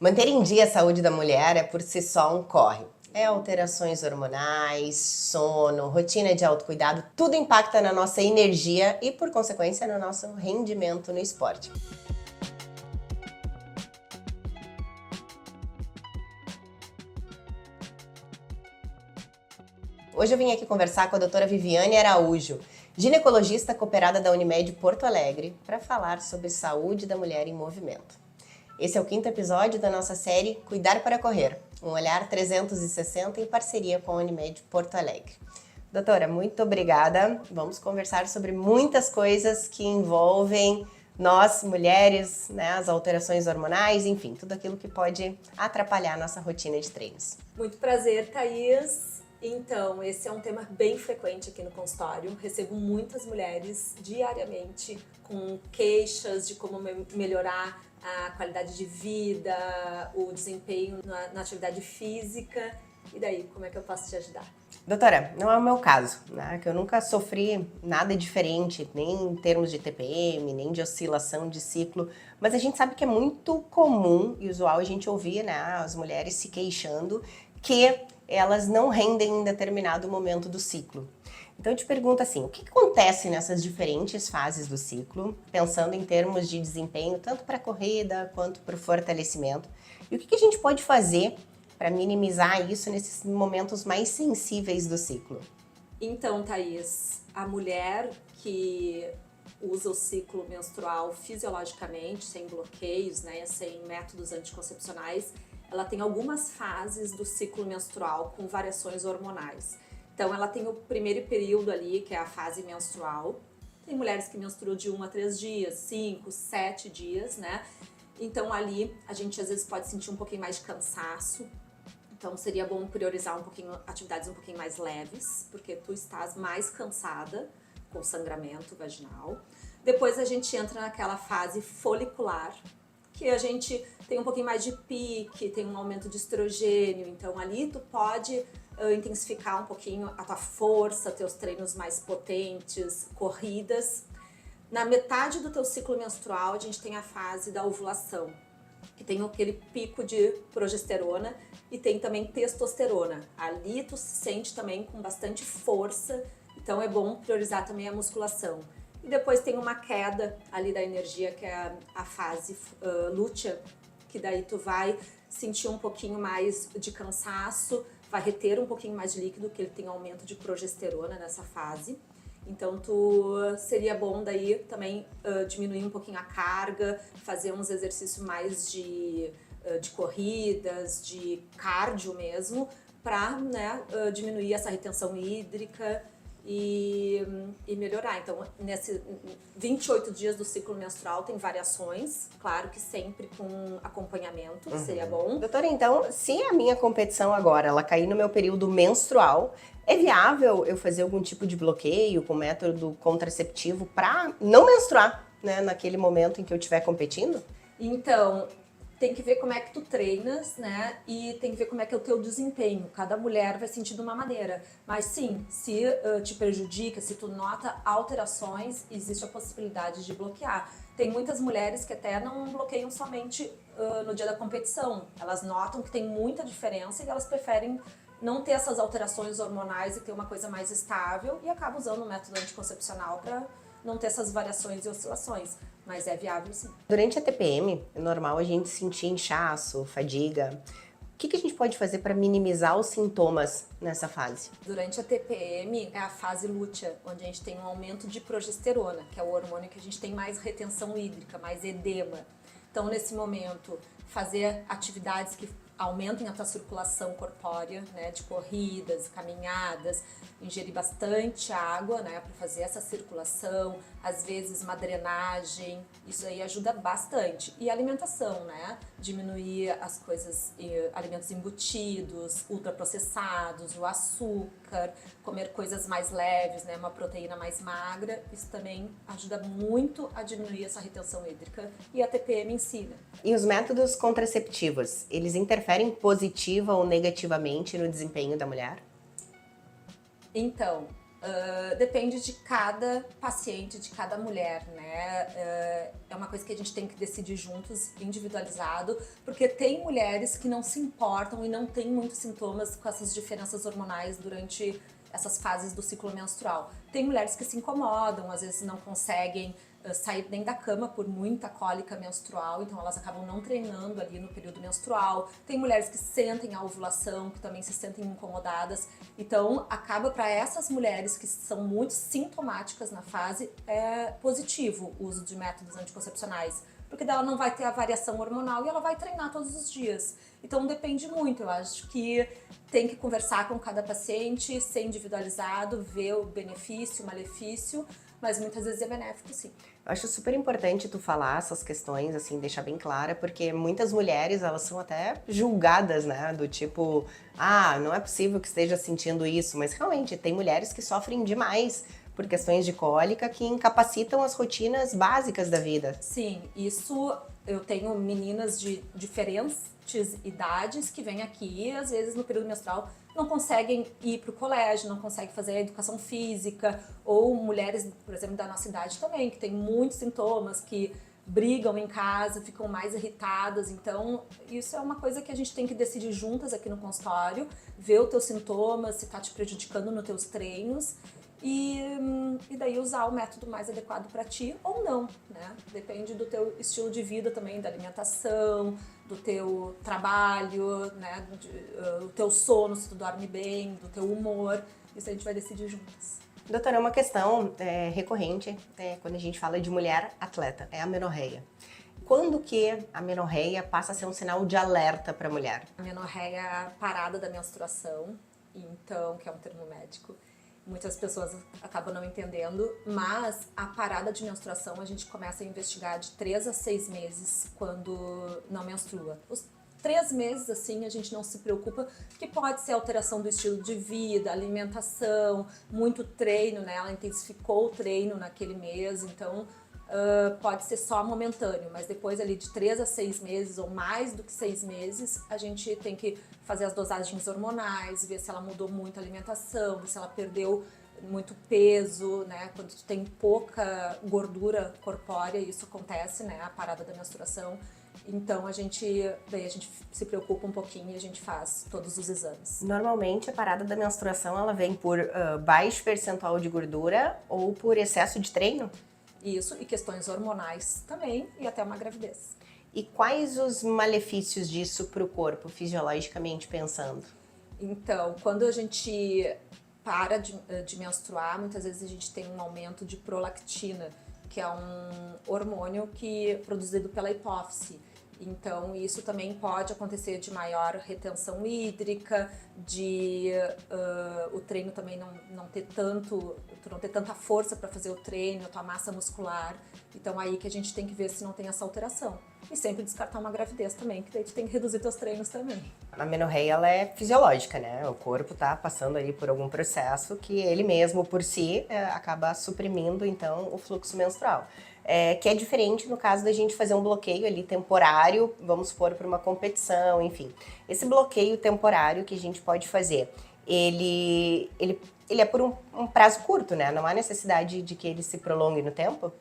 Manter em dia a saúde da mulher é por si só um corre. É alterações hormonais, sono, rotina de autocuidado, tudo impacta na nossa energia e, por consequência, no nosso rendimento no esporte. Hoje eu vim aqui conversar com a doutora Viviane Araújo, ginecologista cooperada da Unimed Porto Alegre, para falar sobre saúde da mulher em movimento. Esse é o 5º episódio da nossa série Cuidar para Correr, um olhar 360 em parceria com a Unimed Porto Alegre. Doutora, muito obrigada. Vamos conversar sobre muitas coisas que envolvem nós, mulheres, né, as alterações hormonais, enfim, tudo aquilo que pode atrapalhar a nossa rotina de treinos. Muito prazer, Thaís. Então, esse é um tema bem frequente aqui no consultório. Recebo muitas mulheres diariamente com queixas de como melhorar a qualidade de vida, o desempenho na atividade física. E daí, como é que eu posso te ajudar? Doutora, não é o meu caso, né? Que eu nunca sofri nada diferente, nem em termos de TPM, nem de oscilação de ciclo, mas a gente sabe que é muito comum e usual a gente ouvir, né, as mulheres se queixando que elas não rendem em determinado momento do ciclo. Então eu te pergunto assim, o que acontece nessas diferentes fases do ciclo, pensando em termos de desempenho, tanto para a corrida quanto para o fortalecimento, e o que a gente pode fazer para minimizar isso nesses momentos mais sensíveis do ciclo? Então, Thaís, a mulher que usa o ciclo menstrual fisiologicamente, sem bloqueios, né, sem métodos anticoncepcionais, ela tem algumas fases do ciclo menstrual com variações hormonais. Então, ela tem o primeiro período ali, que é a fase menstrual. Tem mulheres que menstruam de 1 a 3 dias, 5, 7 dias, né? Então, ali, a gente às vezes pode sentir um pouquinho mais de cansaço. Então, seria bom priorizar um pouquinho atividades um pouquinho mais leves, porque tu estás mais cansada com sangramento vaginal. Depois, a gente entra naquela fase folicular, que a gente tem um pouquinho mais de pique, tem um aumento de estrogênio. Então, ali tu pode intensificar um pouquinho a tua força, teus treinos mais potentes, corridas. Na metade do teu ciclo menstrual, a gente tem a fase da ovulação, que tem aquele pico de progesterona e tem também testosterona. Ali tu se sente também com bastante força, então é bom priorizar também a musculação. E depois tem uma queda ali da energia, que é a fase lútea, que daí tu vai sentir um pouquinho mais de cansaço, vai reter um pouquinho mais de líquido, que ele tem aumento de progesterona nessa fase. Então, seria bom daí também diminuir um pouquinho a carga, fazer uns exercícios mais de corridas, de cardio mesmo, para, né, diminuir essa retenção hídrica e melhorar. Então, nesses 28 dias do ciclo menstrual tem variações, claro que sempre com acompanhamento, seria bom. Doutora, então, se a minha competição agora, ela cair no meu período menstrual, é viável eu fazer algum tipo de bloqueio com método contraceptivo para não menstruar, né, naquele momento em que eu estiver competindo? Então, tem que ver como é que tu treinas, né? E tem que ver como é que é o teu desempenho. Cada mulher vai sentir de uma maneira. Mas sim, se te prejudica, se tu nota alterações, existe a possibilidade de bloquear. Tem muitas mulheres que até não bloqueiam somente no dia da competição. Elas notam que tem muita diferença e elas preferem não ter essas alterações hormonais e ter uma coisa mais estável e acabam usando o método anticoncepcional para não ter essas variações e oscilações, mas é viável sim. Durante a TPM, é normal a gente sentir inchaço, fadiga. O que a gente pode fazer para minimizar os sintomas nessa fase? Durante a TPM é a fase lútea, onde a gente tem um aumento de progesterona, que é o hormônio que a gente tem mais retenção hídrica, mais edema. Então, nesse momento, fazer atividades que aumentem a tua circulação corpórea, né, de corridas, caminhadas, ingerir bastante água, né, para fazer essa circulação, às vezes uma drenagem, isso aí ajuda bastante. E a alimentação, né, diminuir as coisas, alimentos embutidos, ultraprocessados, o açúcar, comer coisas mais leves, né, uma proteína mais magra, isso também ajuda muito a diminuir essa retenção hídrica e a TPM em si, né. E os métodos contraceptivos, eles interferem positiva ou negativamente no desempenho da mulher? Então, Depende de cada paciente, de cada mulher, né? É uma coisa que a gente tem que decidir juntos, individualizado, porque tem mulheres que não se importam e não têm muitos sintomas com essas diferenças hormonais durante essas fases do ciclo menstrual. Tem mulheres que se incomodam, às vezes não conseguem sair nem da cama por muita cólica menstrual, então elas acabam não treinando ali no período menstrual. Tem mulheres que sentem a ovulação, que também se sentem incomodadas. Então, acaba para essas mulheres que são muito sintomáticas na fase, é positivo o uso de métodos anticoncepcionais, porque dela não vai ter a variação hormonal e ela vai treinar todos os dias. Então, depende muito. Eu acho que tem que conversar com cada paciente, ser individualizado, ver o benefício, o malefício, mas muitas vezes é benéfico, sim. Eu acho super importante tu falar essas questões, assim, deixar bem clara, porque muitas mulheres, elas são até julgadas, né, do tipo, não é possível que esteja sentindo isso, mas realmente tem mulheres que sofrem demais por questões de cólica que incapacitam as rotinas básicas da vida. Sim, isso eu tenho meninas de diferentes idades que vêm aqui, às vezes no período menstrual não conseguem ir para o colégio, não conseguem fazer a educação física, ou mulheres, por exemplo, da nossa idade também, que tem muitos sintomas, que brigam em casa, ficam mais irritadas. Então, isso é uma coisa que a gente tem que decidir juntas aqui no consultório, ver os teus sintomas, se está te prejudicando nos teus treinos, e daí usar o método mais adequado para ti ou não, né? Depende do teu estilo de vida também, da alimentação, do teu trabalho, né? Do teu sono, se tu dorme bem, do teu humor. Isso a gente vai decidir juntas. Doutora, uma questão recorrente quando a gente fala de mulher atleta, é a menorreia. Quando que a menorreia passa a ser um sinal de alerta para a mulher? A menorreia é a parada da menstruação, então, que é um termo médico. Muitas pessoas acabam não entendendo, mas a parada de menstruação a gente começa a investigar de 3 a 6 meses quando não menstrua. Os 3 meses, assim, a gente não se preocupa, que pode ser alteração do estilo de vida, alimentação, muito treino, né? Ela intensificou o treino naquele mês, então pode ser só momentâneo, mas depois ali de 3 a 6 meses ou mais do que 6 meses, a gente tem que fazer as dosagens hormonais, ver se ela mudou muito a alimentação, ver se ela perdeu muito peso, né? Quando tu tem pouca gordura corpórea, isso acontece, né? A parada da menstruação. Então daí a gente se preocupa um pouquinho e a gente faz todos os exames. Normalmente a parada da menstruação ela vem por baixo percentual de gordura ou por excesso de treino? Isso, e questões hormonais também, e até uma gravidez. E quais os malefícios disso para o corpo, fisiologicamente pensando? Então, quando a gente para de menstruar, muitas vezes a gente tem um aumento de prolactina, que é um hormônio que é produzido pela hipófise. Então, isso também pode acontecer de maior retenção hídrica, de o treino também não ter tanta força para fazer o treino, a tua massa muscular. Então, aí que a gente tem que ver se não tem essa alteração. E sempre descartar uma gravidez também, que daí tu tem que reduzir teus treinos também. A menorreia ela é fisiológica, né? O corpo tá passando ali por algum processo que ele mesmo, por si, acaba suprimindo, então, o fluxo menstrual. Que é diferente no caso da gente fazer um bloqueio ali temporário, vamos supor, para uma competição, enfim. Esse bloqueio temporário que a gente pode fazer, ele é por um prazo curto, né? Não há necessidade de que ele se prolongue no tempo?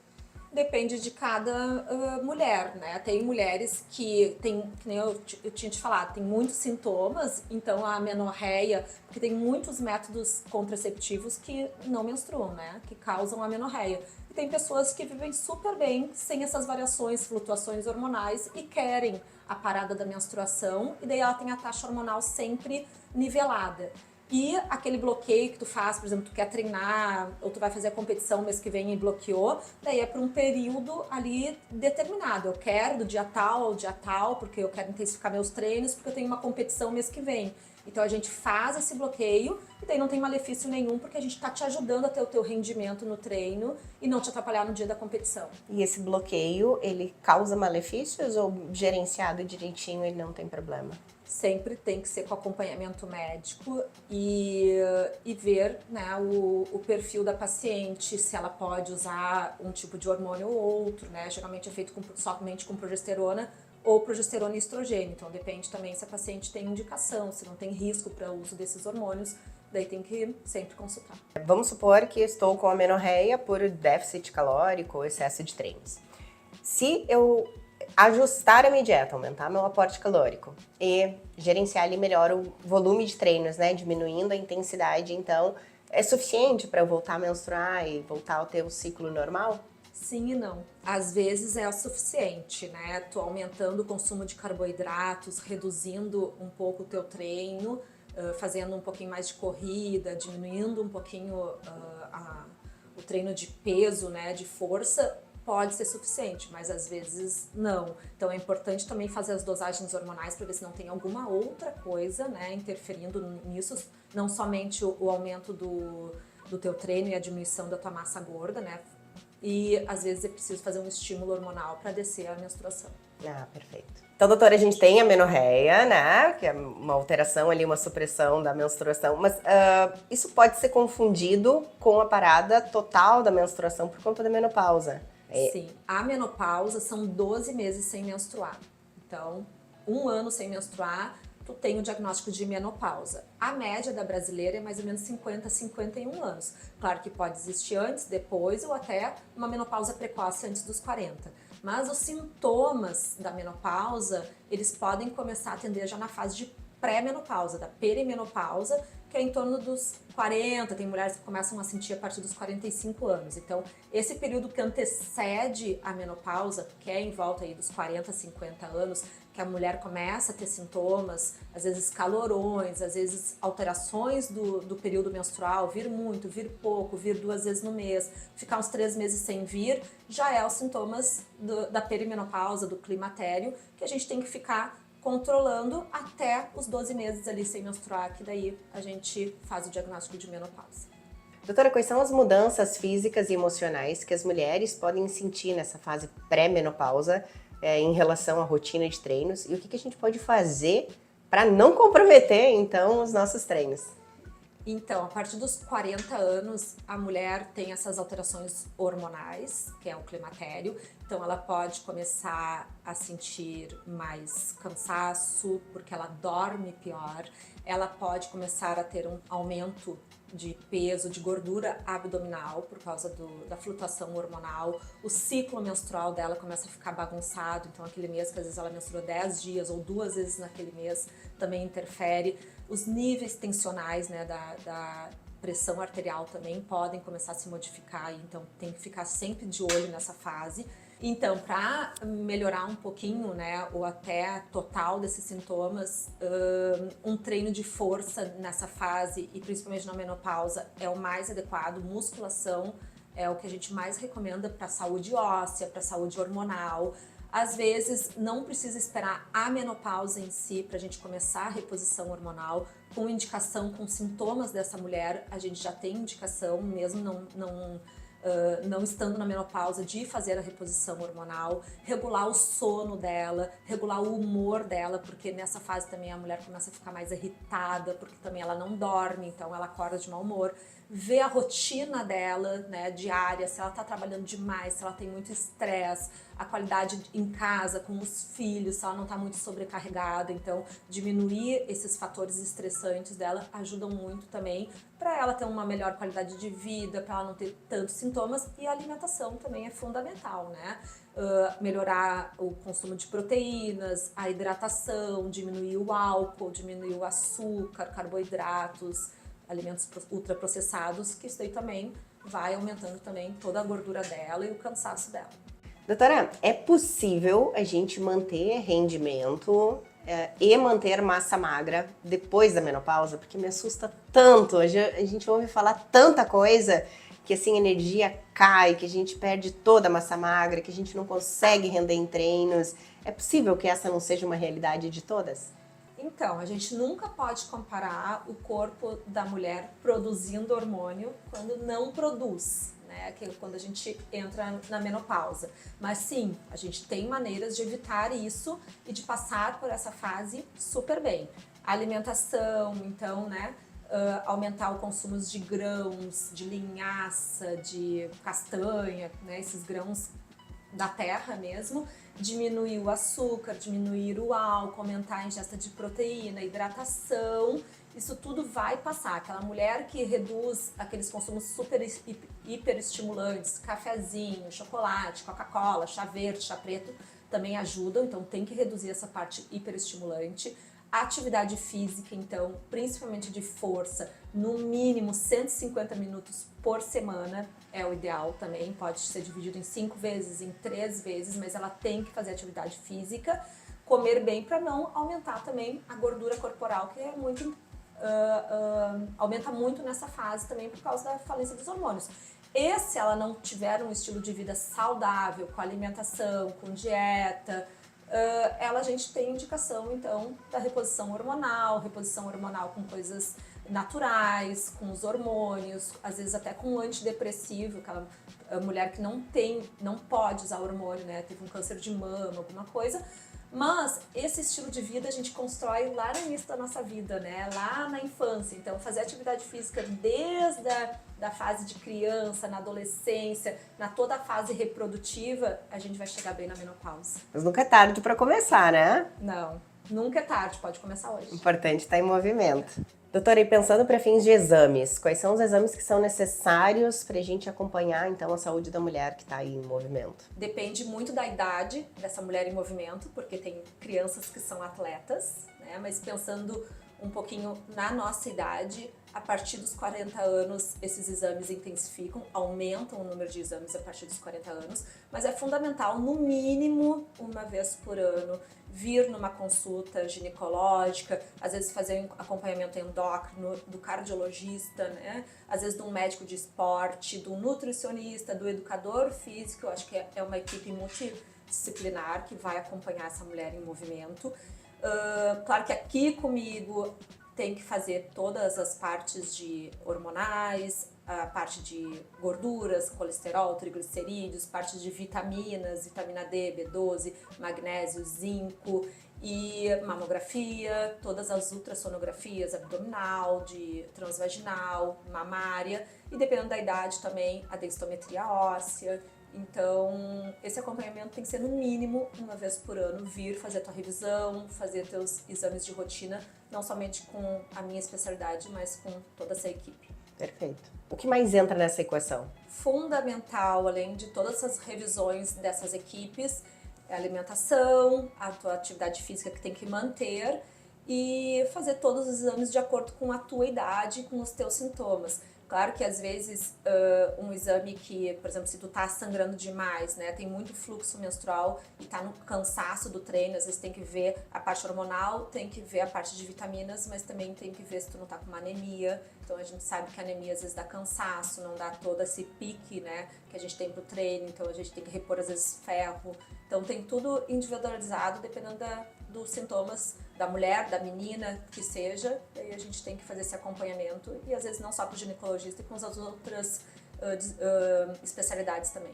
Depende de cada mulher, né? Tem mulheres que nem eu tinha te falado, tem muitos sintomas, então a menorreia, porque tem muitos métodos contraceptivos que não menstruam, né? Que causam a menorreia. E tem pessoas que vivem super bem sem essas variações, flutuações hormonais e querem a parada da menstruação, e daí ela tem a taxa hormonal sempre nivelada. E aquele bloqueio que tu faz, por exemplo, tu quer treinar ou tu vai fazer a competição mês que vem e bloqueou, daí é por um período ali determinado. Eu quero do dia tal ao dia tal, porque eu quero intensificar meus treinos, porque eu tenho uma competição mês que vem. Então a gente faz esse bloqueio e daí não tem malefício nenhum, porque a gente tá te ajudando a ter o teu rendimento no treino e não te atrapalhar no dia da competição. E esse bloqueio, ele causa malefícios ou gerenciado direitinho ele não tem problema? Sempre tem que ser com acompanhamento médico e ver, né, o perfil da paciente, se ela pode usar um tipo de hormônio ou outro, né? Geralmente é feito somente com progesterona ou progesterona e estrogênio, então depende também se a paciente tem indicação, se não tem risco para o uso desses hormônios, daí tem que sempre consultar. Vamos supor que estou com amenorreia por déficit calórico ou excesso de treinos. Se eu ajustar a minha dieta, aumentar meu aporte calórico e gerenciar ali melhor o volume de treinos, né, diminuindo a intensidade, então é suficiente para eu voltar a menstruar e voltar a ter o ciclo normal? Sim e não. Às vezes é o suficiente, né? Tu aumentando o consumo de carboidratos, reduzindo um pouco o teu treino, fazendo um pouquinho mais de corrida, diminuindo um pouquinho o treino de peso, né, de força, pode ser suficiente, mas às vezes não. Então é importante também fazer as dosagens hormonais para ver se não tem alguma outra coisa, né, interferindo nisso, não somente o aumento do teu treino e a diminuição da tua massa gorda, né? E às vezes é preciso fazer um estímulo hormonal para descer a menstruação. Ah, perfeito. Então, doutora, a gente tem a amenorreia, né? Que é uma alteração ali, uma supressão da menstruação, mas isso pode ser confundido com a parada total da menstruação por conta da menopausa. Sim, a menopausa são 12 meses sem menstruar. Então, 1 ano sem menstruar, tu tem o diagnóstico de menopausa. A média da brasileira é mais ou menos 50 a 51 anos. Claro que pode existir antes, depois ou até uma menopausa precoce antes dos 40. Mas os sintomas da menopausa, eles podem começar a atender já na fase de pré-menopausa, da perimenopausa, que é em torno dos 40, tem mulheres que começam a sentir a partir dos 45 anos. Então, esse período que antecede a menopausa, que é em volta aí dos 40, 50 anos, que a mulher começa a ter sintomas, às vezes calorões, às vezes alterações do período menstrual, vir muito, vir pouco, vir 2 vezes no mês, ficar uns 3 meses sem vir, já é os sintomas da perimenopausa, do climatério, que a gente tem que ficar controlando até os 12 meses ali sem menstruar, que daí a gente faz o diagnóstico de menopausa. Doutora, quais são as mudanças físicas e emocionais que as mulheres podem sentir nessa fase pré-menopausa em relação à rotina de treinos? E o que a gente pode fazer para não comprometer, então, os nossos treinos? Então, a partir dos 40 anos, a mulher tem essas alterações hormonais, que é o climatério. Então, ela pode começar a sentir mais cansaço, porque ela dorme pior. Ela pode começar a ter um aumento de peso, de gordura abdominal por causa da flutuação hormonal. O ciclo menstrual dela começa a ficar bagunçado, então aquele mês que às vezes ela menstrua 10 dias ou 2 vezes naquele mês também interfere. Os níveis tensionais, né, da pressão arterial também podem começar a se modificar, então tem que ficar sempre de olho nessa fase. Então, para melhorar um pouquinho, né, ou até total desses sintomas, um treino de força nessa fase e principalmente na menopausa é o mais adequado. Musculação é o que a gente mais recomenda para saúde óssea, para saúde hormonal. Às vezes não precisa esperar a menopausa em si para a gente começar a reposição hormonal. Com indicação, com sintomas dessa mulher, a gente já tem indicação, mesmo não estando na menopausa, de fazer a reposição hormonal, regular o sono dela, regular o humor dela, porque nessa fase também a mulher começa a ficar mais irritada, porque também ela não dorme, então ela acorda de mau humor. Ver a rotina dela, né, diária, se ela tá trabalhando demais, se ela tem muito estresse, a qualidade em casa, com os filhos, se ela não tá muito sobrecarregada. Então, diminuir esses fatores estressantes dela ajudam muito também para ela ter uma melhor qualidade de vida, para ela não ter tantos sintomas. E a alimentação também é fundamental, né? Melhorar o consumo de proteínas, a hidratação, diminuir o álcool, diminuir o açúcar, carboidratos, alimentos ultraprocessados, que isso daí também vai aumentando também toda a gordura dela e o cansaço dela. Doutora, é possível a gente manter rendimento e manter massa magra depois da menopausa? Porque me assusta tanto, a gente ouve falar tanta coisa que assim a energia cai, que a gente perde toda a massa magra, que a gente não consegue render em treinos. É possível que essa não seja uma realidade de todas? Então, a gente nunca pode comparar o corpo da mulher produzindo hormônio quando não produz, né? Que é quando a gente entra na menopausa. Mas sim, a gente tem maneiras de evitar isso e de passar por essa fase super bem. A alimentação, então, né? Aumentar o consumo de grãos, de linhaça, de castanha, né? Esses grãos da terra mesmo, diminuir o açúcar, diminuir o álcool, aumentar a ingesta de proteína, hidratação, isso tudo vai passar. Aquela mulher que reduz aqueles consumos super hiperestimulantes, cafezinho, chocolate, Coca-Cola, chá verde, chá preto, também ajudam, então tem que reduzir essa parte hiperestimulante. A atividade física, então, principalmente de força, no mínimo 150 minutos por semana é o ideal também. Pode ser dividido em 5 vezes, em 3 vezes, mas ela tem que fazer atividade física. Comer bem para não aumentar também a gordura corporal, que é muito, aumenta muito nessa fase também por causa da falência dos hormônios. E se ela não tiver um estilo de vida saudável, com alimentação, com dieta, a gente tem indicação, então, da reposição hormonal com coisas naturais, com os hormônios, às vezes até com antidepressivo, aquela mulher que não pode usar hormônio, né, teve um câncer de mama, alguma coisa. Mas esse estilo de vida a gente constrói lá no início da nossa vida, né? Lá na infância. Então, fazer atividade física desde da fase de criança, na adolescência, na toda a fase reprodutiva, a gente vai chegar bem na menopausa. Mas nunca é tarde para começar, né? Não, nunca é tarde, pode começar hoje. O importante é estar em movimento. Doutora, e pensando para fins de exames, quais são os exames que são necessários para a gente acompanhar, então, a saúde da mulher que está aí em movimento? Depende muito da idade dessa mulher em movimento, porque tem crianças que são atletas, né? Mas pensando um pouquinho na nossa idade, a partir dos 40 anos, esses exames intensificam, aumentam o número de exames a partir dos 40 anos, mas é fundamental, no mínimo, uma vez por ano, vir numa consulta ginecológica, às vezes fazer um acompanhamento endócrino do cardiologista, né? Às vezes de um médico de esporte, do nutricionista, do educador físico. Eu acho que é uma equipe multidisciplinar que vai acompanhar essa mulher em movimento. Claro que aqui comigo tem que fazer todas as partes de hormonais, a parte de gorduras, colesterol, triglicerídeos, parte de vitaminas, vitamina D, B12, magnésio, zinco e mamografia, todas as ultrassonografias abdominal, de transvaginal, mamária e dependendo da idade também a densitometria óssea. Então, esse acompanhamento tem que ser no mínimo uma vez por ano, vir fazer a tua revisão, fazer teus exames de rotina, não somente com a minha especialidade, mas com toda essa equipe. Perfeito. O que mais entra nessa equação? Fundamental, além de todas essas revisões dessas equipes, é a alimentação, a tua atividade física que tem que manter e fazer todos os exames de acordo com a tua idade e com os teus sintomas. Claro que às vezes um exame que, por exemplo, se tu tá sangrando demais, né, tem muito fluxo menstrual e tá no cansaço do treino, às vezes tem que ver a parte hormonal, tem que ver a parte de vitaminas, mas também tem que ver se tu não tá com uma anemia. Então a gente sabe que a anemia às vezes dá cansaço, não dá todo esse pique, né, que a gente tem pro treino, então a gente tem que repor às vezes ferro. Então tem tudo individualizado dependendo dos sintomas da mulher, da menina, que seja, e aí a gente tem que fazer esse acompanhamento e às vezes não só com o ginecologista, e com as outras especialidades também.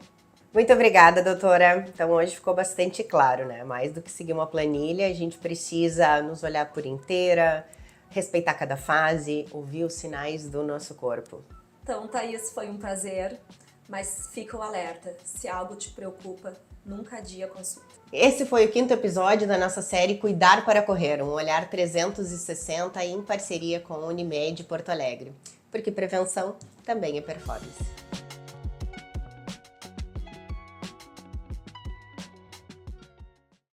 Muito obrigada, doutora. Então hoje ficou bastante claro, né? Mais do que seguir uma planilha, a gente precisa nos olhar por inteira, respeitar cada fase, ouvir os sinais do nosso corpo. Então, Thaís, foi um prazer, mas fica o alerta, se algo te preocupa, nunca adia a consulta. Esse foi o 5º episódio da nossa série Cuidar para Correr, um olhar 360 em parceria com a Unimed Porto Alegre. Porque prevenção também é performance.